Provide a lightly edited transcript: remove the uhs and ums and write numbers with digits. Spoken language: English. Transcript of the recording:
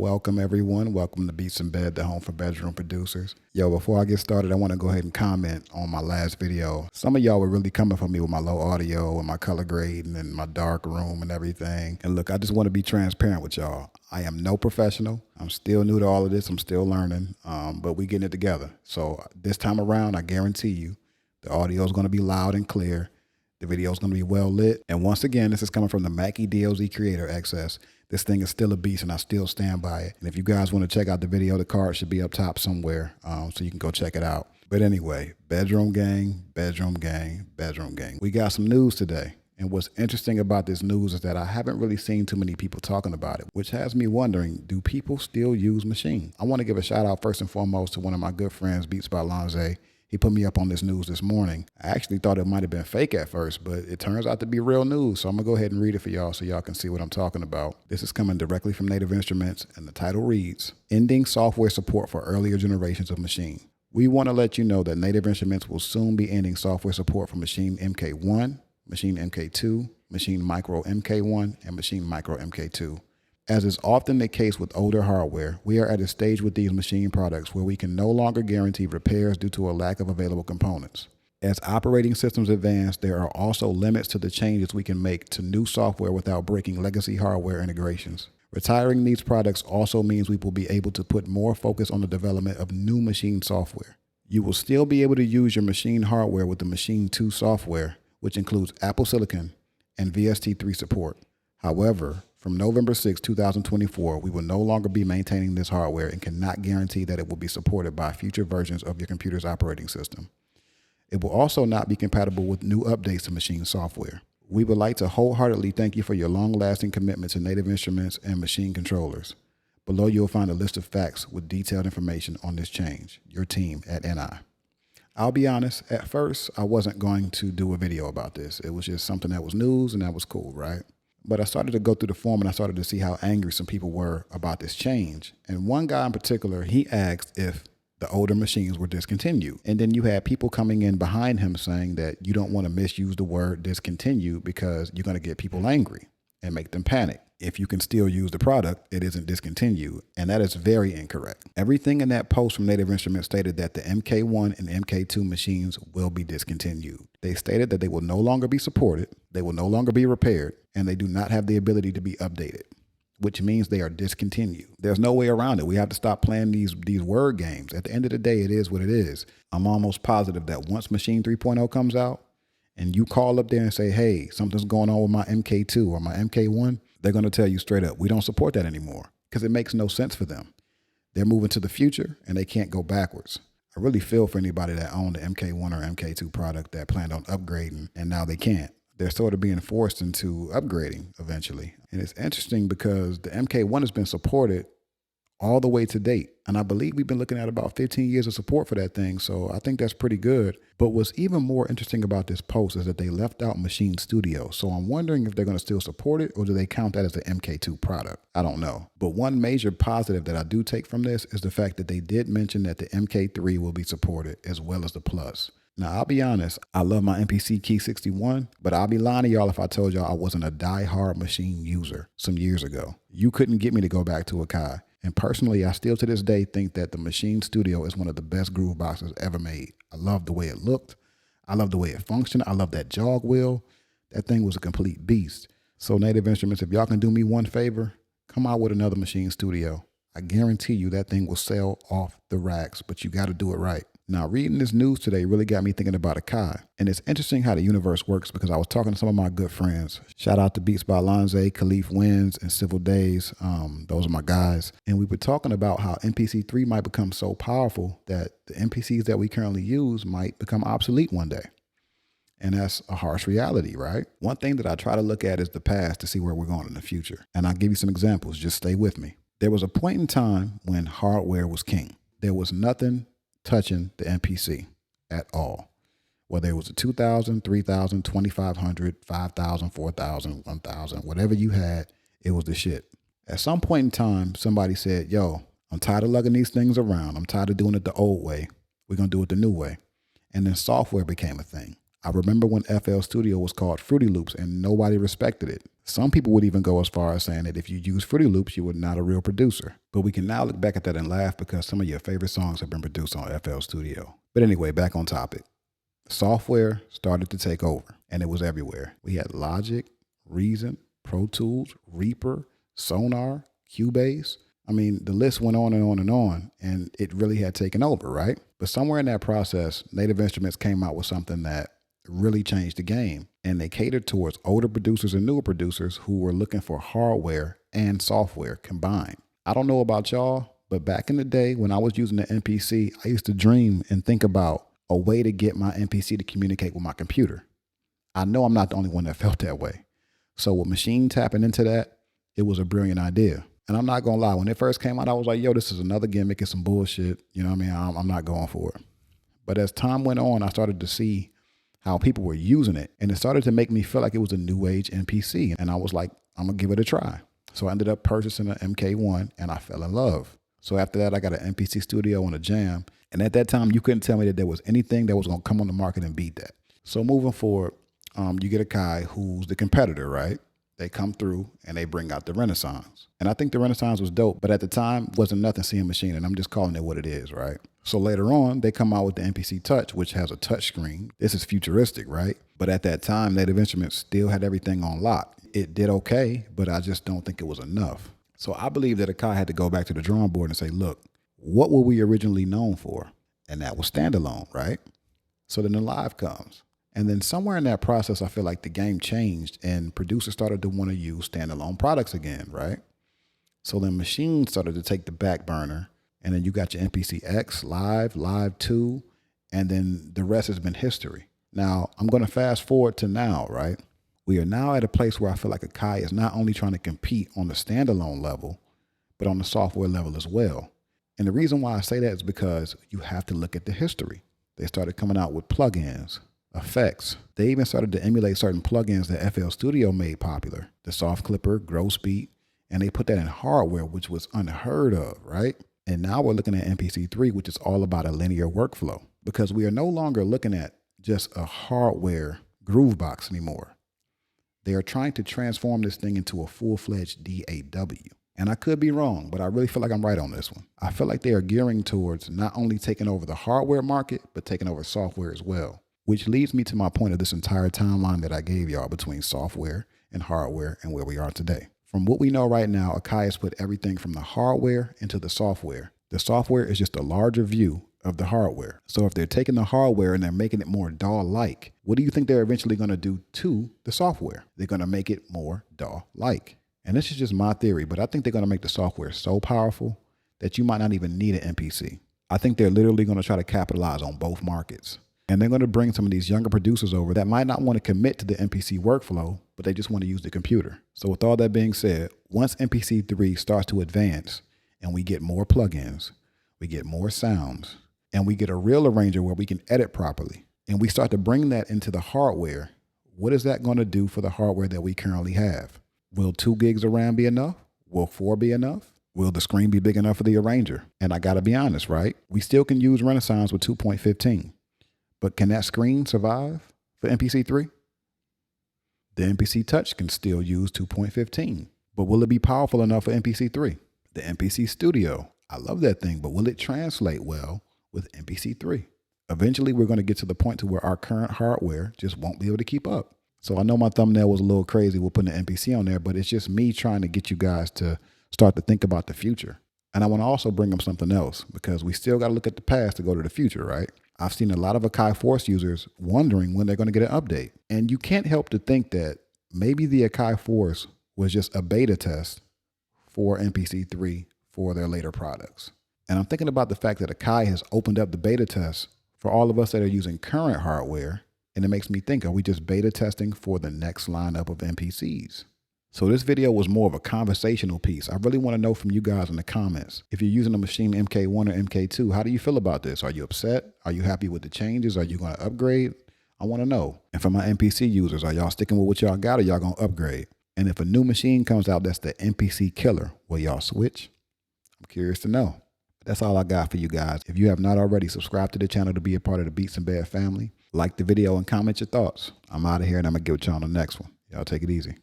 Welcome everyone. Welcome to Beats in Bed, the home for bedroom producers. Yo, before I get started, I want to go ahead and comment on my last video. Some of y'all were really coming for me with my low audio and my color grading and my dark room and everything. And look, I just want to be transparent with y'all. I am no professional. I'm still new to all of this. I'm still learning, but we getting it together. So this time around, I guarantee you, the audio is going to be loud and clear. The video is going to be well lit. And once again, this is coming from the Mackie DLZ Creator XS. This thing is still a beast and I still stand by it. And if you guys want to check out the video, the card should be up top somewhere, so you can go check it out. But anyway, bedroom gang, bedroom gang, bedroom gang. We got some news today. And what's interesting about this news is that I haven't really seen too many people talking about it, which has me wondering, do people still use Maschine? I want to give a shout out first and foremost to one of my good friends, Beats by Lanze. He put me up on this news this morning. I actually thought it might have been fake at first, but it turns out to be real news. So I'm gonna go ahead and read it for y'all so y'all can see what I'm talking about. This is coming directly from Native Instruments, and the title reads, Ending Software Support for Earlier Generations of Maschine. We want to let you know that Native Instruments will soon be ending software support for Maschine MK1, Maschine MK2, Maschine Micro MK1, and Maschine Micro MK2. As is often the case with older hardware, we are at a stage with these Maschine products where we can no longer guarantee repairs due to a lack of available components. As operating systems advance, there are also limits to the changes we can make to new software without breaking legacy hardware integrations. Retiring these products also means we will be able to put more focus on the development of new Maschine software. You will still be able to use your Maschine hardware with the Maschine 2 software, which includes Apple Silicon and VST3 support. However, from November 6, 2024, we will no longer be maintaining this hardware and cannot guarantee that it will be supported by future versions of your computer's operating system. It will also not be compatible with new updates to Maschine software. We would like to wholeheartedly thank you for your long-lasting commitment to Native Instruments and Maschine controllers. Below you'll find a list of facts with detailed information on this change. Your team at NI. I'll be honest, at first, I wasn't going to do a video about this. It was just something that was news and that was cool, right? But I started to go through the forum and I started to see how angry some people were about this change. And one guy in particular, he asked if the older machines were discontinued. And then you had people coming in behind him saying that you don't want to misuse the word discontinued because you're going to get people angry and make them panic. If you can still use the product, it isn't discontinued. And that is very incorrect. Everything in that post from Native Instruments stated that the MK1 and MK2 machines will be discontinued. They stated that they will no longer be supported, they will no longer be repaired, and they do not have the ability to be updated, which means they are discontinued. There's no way around it. We have to stop playing these word games. At the end of the day, it is what it is. I'm almost positive that once Maschine 3.0 comes out and you call up there and say, hey, something's going on with my MK2 or my MK1, they're going to tell you straight up, we don't support that anymore because it makes no sense for them. They're moving to the future and they can't go backwards. I really feel for anybody that owned the MK1 or MK2 product that planned on upgrading and now they can't. They're sort of being forced into upgrading eventually. And it's interesting because the MK1 has been supported all the way to date. And I believe we've been looking at about 15 years of support for that thing. So I think that's pretty good. But what's even more interesting about this post is that they left out Maschine Studio. So I'm wondering if they're going to still support it or do they count that as an MK2 product? I don't know. But one major positive that I do take from this is the fact that they did mention that the MK3 will be supported as well as the Plus. Now, I'll be honest, I love my MPC Key 61, but I'll be lying to y'all if I told y'all I wasn't a die-hard Maschine user some years ago. You couldn't get me to go back to Akai. And personally, I still to this day think that the Maschine Studio is one of the best groove boxes ever made. I love the way it looked. I love the way it functioned. I love that jog wheel. That thing was a complete beast. So Native Instruments, if y'all can do me one favor, come out with another Maschine Studio. I guarantee you that thing will sell off the racks, but you got to do it right. Now, reading this news today really got me thinking about Akai. And it's interesting how the universe works because I was talking to some of my good friends. Shout out to Beats by Lanze, Khalif Wins, and Civil Days. Those are my guys. And we were talking about how MPC3 might become so powerful that the MPCs that we currently use might become obsolete one day. And that's a harsh reality, right? One thing that I try to look at is the past to see where we're going in the future. And I'll give you some examples. Just stay with me. There was a point in time when hardware was king. There was nothing touching the MPC at all. Whether it was a 2000, 3000, 2500, 5000, 4000, 1000, whatever you had, it was the shit. At some point in time, somebody said, yo, I'm tired of lugging these things around. I'm tired of doing it the old way. We're going to do it the new way. And then software became a thing. I remember when FL Studio was called Fruity Loops and nobody respected it. Some people would even go as far as saying that if you use Fruity Loops, you were not a real producer. But we can now look back at that and laugh because some of your favorite songs have been produced on FL Studio. But anyway, back on topic. Software started to take over and it was everywhere. We had Logic, Reason, Pro Tools, Reaper, Sonar, Cubase. I mean, the list went on and on and on, and it really had taken over, right? But somewhere in that process, Native Instruments came out with something that really changed the game, and they catered towards older producers and newer producers who were looking for hardware and software combined. I don't know about y'all, but back in the day when I was using the MPC, I used to dream and think about a way to get my MPC to communicate with my computer. I know I'm not the only one that felt that way. So with Maschine tapping into that, it was a brilliant idea. And I'm not going to lie, when it first came out, I was like, yo, this is another gimmick. It's some bullshit. You know what I mean? I'm not going for it. But as time went on, I started to see how people were using it. And it started to make me feel like it was a new age MPC. And I was like, I'm going to give it a try. So I ended up purchasing an MK1 and I fell in love. So after that, I got an MPC Studio on a Jam. And at that time, you couldn't tell me that there was anything that was going to come on the market and beat that. So moving forward, you get Akai, who's the competitor, right? They come through and they bring out the Renaissance. And I think the Renaissance was dope, but at the time wasn't nothing seeing Maschine, and I'm just calling it what it is, right? So later on, they come out with the MPC Touch, which has a touch screen. This is futuristic, right? But at that time, Native Instruments still had everything on lock. It did okay, but I just don't think it was enough. So I believe that Akai had to go back to the drawing board and say, look, what were we originally known for? And that was standalone, right? So then the Live comes. And then somewhere in that process, I feel like the game changed and producers started to want to use standalone products again, right? So then Maschine started to take the back burner, and then you got your MPC X, Live, Live 2, and then the rest has been history. Now, I'm going to fast forward to now, right? We are now at a place where I feel like Akai is not only trying to compete on the standalone level, but on the software level as well. And the reason why I say that is because you have to look at the history. They started coming out with plugins, effects. They even started to emulate certain plugins that FL Studio made popular, the Soft Clipper, Gross Beat, and they put that in hardware, which was unheard of, right? And now we're looking at MPC3, which is all about a linear workflow, because we are no longer looking at just a hardware groove box anymore. They are trying to transform this thing into a full-fledged DAW. And I could be wrong, but I really feel like I'm right on this one. I feel like they are gearing towards not only taking over the hardware market, but taking over software as well. Which leads me to my point of this entire timeline that I gave y'all between software and hardware and where we are today. From what we know right now, Akai has put everything from the hardware into the software. The software is just a larger view of the hardware. So if they're taking the hardware and they're making it more DAW-like, what do you think they're eventually going to do to the software? They're going to make it more DAW-like. And this is just my theory, but I think they're going to make the software so powerful that you might not even need an MPC. I think they're literally going to try to capitalize on both markets. And they're going to bring some of these younger producers over that might not want to commit to the MPC workflow, but they just want to use the computer. So with all that being said, once MPC3 starts to advance and we get more plugins, we get more sounds, and we get a real arranger where we can edit properly, and we start to bring that into the hardware, what is that going to do for the hardware that we currently have? Will 2 gigs of RAM be enough? Will 4 be enough? Will the screen be big enough for the arranger? And I got to be honest, right? We still can use Renaissance with 2.15. But can that screen survive for MPC3? The MPC Touch can still use 2.15. But will it be powerful enough for MPC3? The MPC Studio, I love that thing, but will it translate well with MPC3? Eventually, we're going to get to the point to where our current hardware just won't be able to keep up. So I know my thumbnail was a little crazy with putting an MPC on there, but it's just me trying to get you guys to start to think about the future. And I want to also bring up something else because we still got to look at the past to go to the future, right? I've seen a lot of Akai Force users wondering when they're going to get an update. And you can't help to think that maybe the Akai Force was just a beta test for MPC3 for their later products. And I'm thinking about the fact that Akai has opened up the beta test for all of us that are using current hardware. And it makes me think, are we just beta testing for the next lineup of MPCs? So this video was more of a conversational piece. I really want to know from you guys in the comments. If you're using a Maschine MK1 or MK2, how do you feel about this? Are you upset? Are you happy with the changes? Are you going to upgrade? I want to know. And for my MPC users, are y'all sticking with what y'all got or y'all going to upgrade? And if a new machine comes out that's the MPC killer, will y'all switch? I'm curious to know. But that's all I got for you guys. If you have not already, subscribe to the channel to be a part of the Beats and Bad family. Like the video and comment your thoughts. I'm out of here and I'm going to get with y'all on the next one. Y'all take it easy.